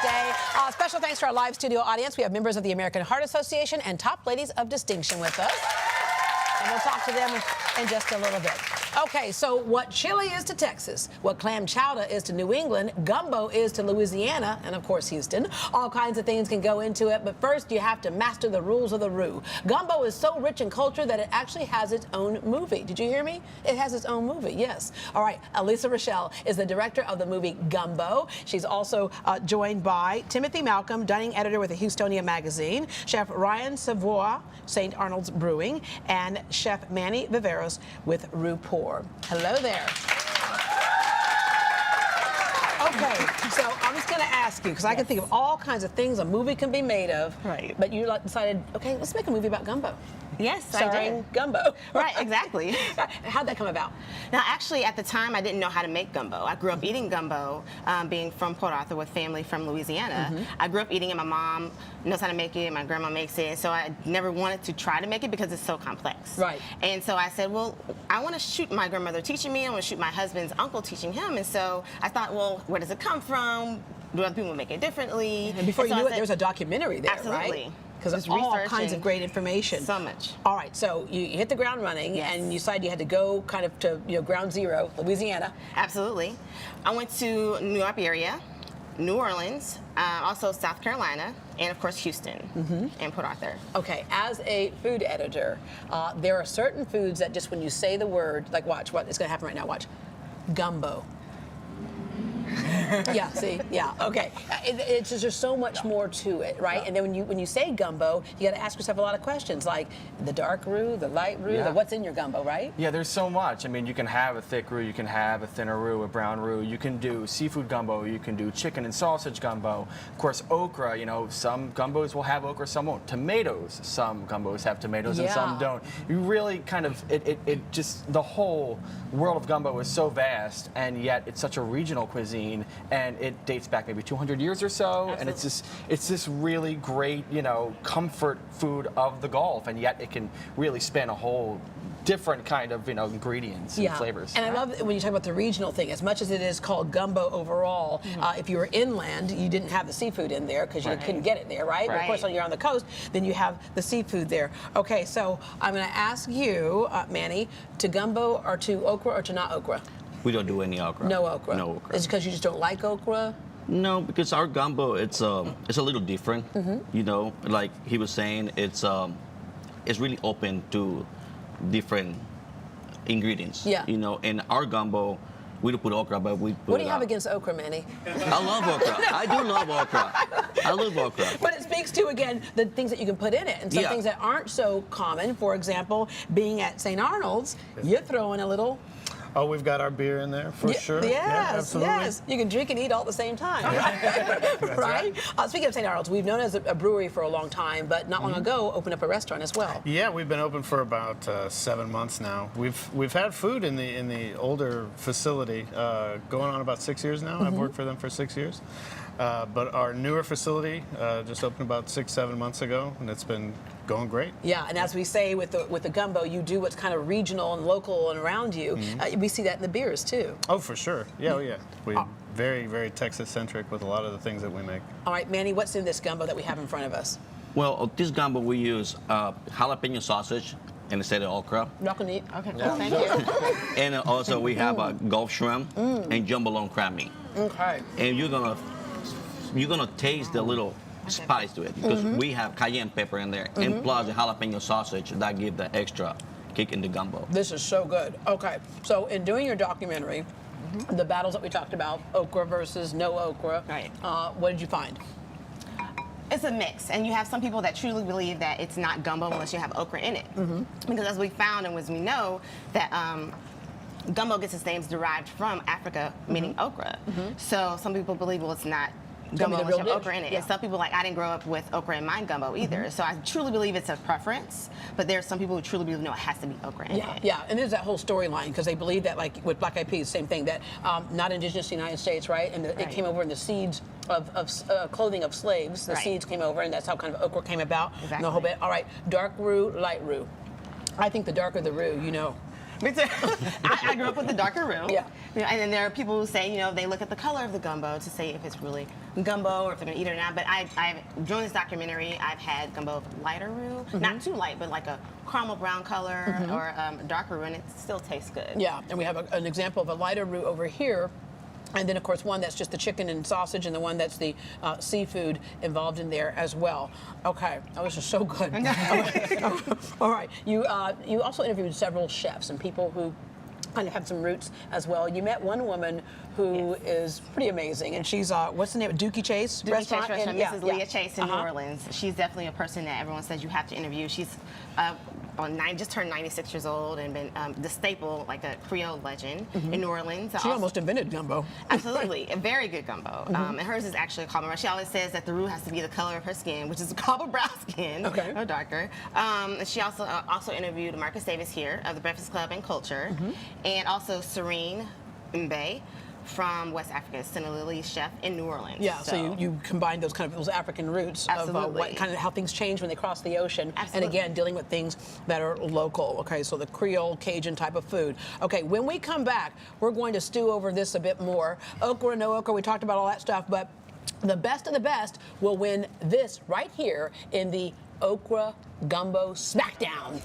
day. Special thanks to our live studio audience. We have members of the American Heart Association and top ladies of distinction with us. And we'll talk to them in just a little bit. Okay, so what chili is to Texas, what clam chowder is to New England, gumbo is to Louisiana, and of course Houston. All kinds of things can go into it, but first you have to master the rules of the Roux. Gumbo is so rich in culture that it actually has its own movie. Did you hear me? It has its own movie, yes. All right, Alyssa Rachelle is the director of the movie Gumbo. She's also joined by Timothy Malcolm, dining editor with the Houstonia magazine, Chef Ryan Savoy, St. Arnold's Brewing, and Chef Manny Viveros with Roux. Hello there. Okay, so I'm just going to ask you, because I can think of all kinds of things a movie can be made of. Right. But you decided, okay, let's make a movie about gumbo. Yes, Starring I did. Gumbo. Right, exactly. How'd that come about? Now, actually, at the time, I didn't know how to make gumbo. I grew up eating gumbo, being from Port Arthur with family from Louisiana. I grew up eating it. My mom knows how to make it. My grandma makes it. So I never wanted to try to make it because it's so complex. Right. And so I said, well, I want to shoot my grandmother teaching me. I want to shoot my husband's uncle teaching him. And so I thought, well, where does it come from? Do other people make it differently? And before you knew it, there was a documentary there, absolutely. right? Because it's all kinds of great information. So much. All right, so you hit the ground running, and you decided you had to go kind of to ground zero, Louisiana. Absolutely. I went to New York area, New Orleans, also South Carolina, and of course Houston and Port Arthur. Okay, as a food editor, there are certain foods that just when you say the word, like watch, what is going to happen right now, watch, gumbo. Yeah, see, yeah, okay. It's just, there's so much more to it, right? And then when you say gumbo, you got to ask yourself a lot of questions, like the dark roux, the light roux, the what's in your gumbo, right? Yeah, there's so much. I mean, you can have a thick roux, you can have a thinner roux, a brown roux. You can do seafood gumbo, you can do chicken and sausage gumbo. Of course, okra. You know, some gumbos will have okra, some won't. Tomatoes, some gumbos have tomatoes and some don't. You really kind of it just the whole world of gumbo is so vast, and yet it's such a regional cuisine. And it dates back maybe 200 years or so. Absolutely. And it's this really great, comfort food of the Gulf, and yet it can really span a whole different kind of, ingredients and flavors. And I love when you talk about the regional thing. As much as it is called gumbo overall, if you were inland, you didn't have the seafood in there because you couldn't get it there, right? But of course, when you're on the coast, then you have the seafood there. Okay, so I'm going to ask you, Manny, to gumbo or to okra or to not okra? We don't do any okra. No okra. No okra. Is it because you just don't like okra? No, because our gumbo it's a little different. Like he was saying, it's really open to different ingredients. Yeah. In our gumbo, we don't put okra, but we put. What do you have against okra, Manny? I love okra. I do love okra. I love okra. But it speaks to, again, the things that you can put in it, and some things that aren't so common. For example, being at St. Arnold's, you're throwing a little. Oh, we've got our beer in there for sure. Yes, yes. You can drink and eat all at the same time, right? Speaking of St. Arnold's, we've known as a brewery for a long time, but not long ago opened up a restaurant as well. Yeah, we've been open for about 7 months now. We've had food in the older facility going on about 6 years now. I've worked for them for 6 years. But our newer facility just opened about 6-7 months ago, and it's been going great. Yeah, and as we say with the gumbo, you do what's kind of regional and local and around you. We see that in the beers too. Oh, for sure. Yeah, yeah. We're very, very Texas-centric with a lot of the things that we make. All right, Manny, what's in this gumbo that we have in front of us? Well, this gumbo we use jalapeno sausage instead of okra. Not gonna eat. Okay, cool. Thank you. And also we have a Gulf shrimp and jumbolone crab meat. Okay. And you're gonna taste the little spice to it because we have cayenne pepper in there, and plus the jalapeno sausage that give the extra kick in the gumbo. This is so good. Okay, so in doing your documentary, the battles that we talked about, okra versus no okra, what did you find? It's a mix, and you have some people that truly believe that it's not gumbo unless you have okra in it. Because as we found and as we know that gumbo gets its names derived from Africa, meaning okra. So some people believe, well, it's not gumbo unless you have okra in it. And some people, like, I didn't grow up with okra in my gumbo either. So I truly believe it's a preference, but there's some people who truly believe, no, it has to be okra in it. Yeah, and there's that whole storyline, because they believe that, like with black eyed peas, same thing, that not indigenous to the United States, right? And it came over in the seeds of clothing of slaves. The seeds came over, and that's how kind of okra came about. Exactly. And the whole bit. All right, dark roux, light roux. I think the darker the roux, Me too. I grew up with the darker roux. Yeah. You know, and then there are people who say, you know, they look at the color of the gumbo to say if it's really gumbo or if they're gonna eat it or not. But during this documentary, I've had gumbo of lighter roux, not too light, but like a caramel brown color or darker roux, and it still tastes good. Yeah, and we have an example of a lighter roux over here. And then, of course, one that's just the chicken and sausage, and the one that's the seafood involved in there as well. Okay, oh, this is so good. All right, you also interviewed several chefs and people who kind of have some roots as well. You met one woman who is pretty amazing, and she's what's the name? Dookie Chase Restaurant. Mrs. Leah Chase in New Orleans. She's definitely a person that everyone says you have to interview. She's just turned 96 years old and been the staple, like a Creole legend in New Orleans. She almost invented gumbo. Absolutely, a very good gumbo. And hers is actually a caramel. She always says that the roux has to be the color of her skin, which is copper brown skin, no darker. She also interviewed Marcus Davis here of the Breakfast Club and Culture, and also Serene Mbe from West Africa, Senegalese chef in New Orleans. Yeah, so you combine those those African roots of what how things change when they cross the ocean, and again dealing with things that are local. Okay, so the Creole Cajun type of food. Okay, when we come back, we're going to stew over this a bit more. Okra, no okra, we talked about all that stuff, but the best of the best will win this right here in the Okra Gumbo Smackdown.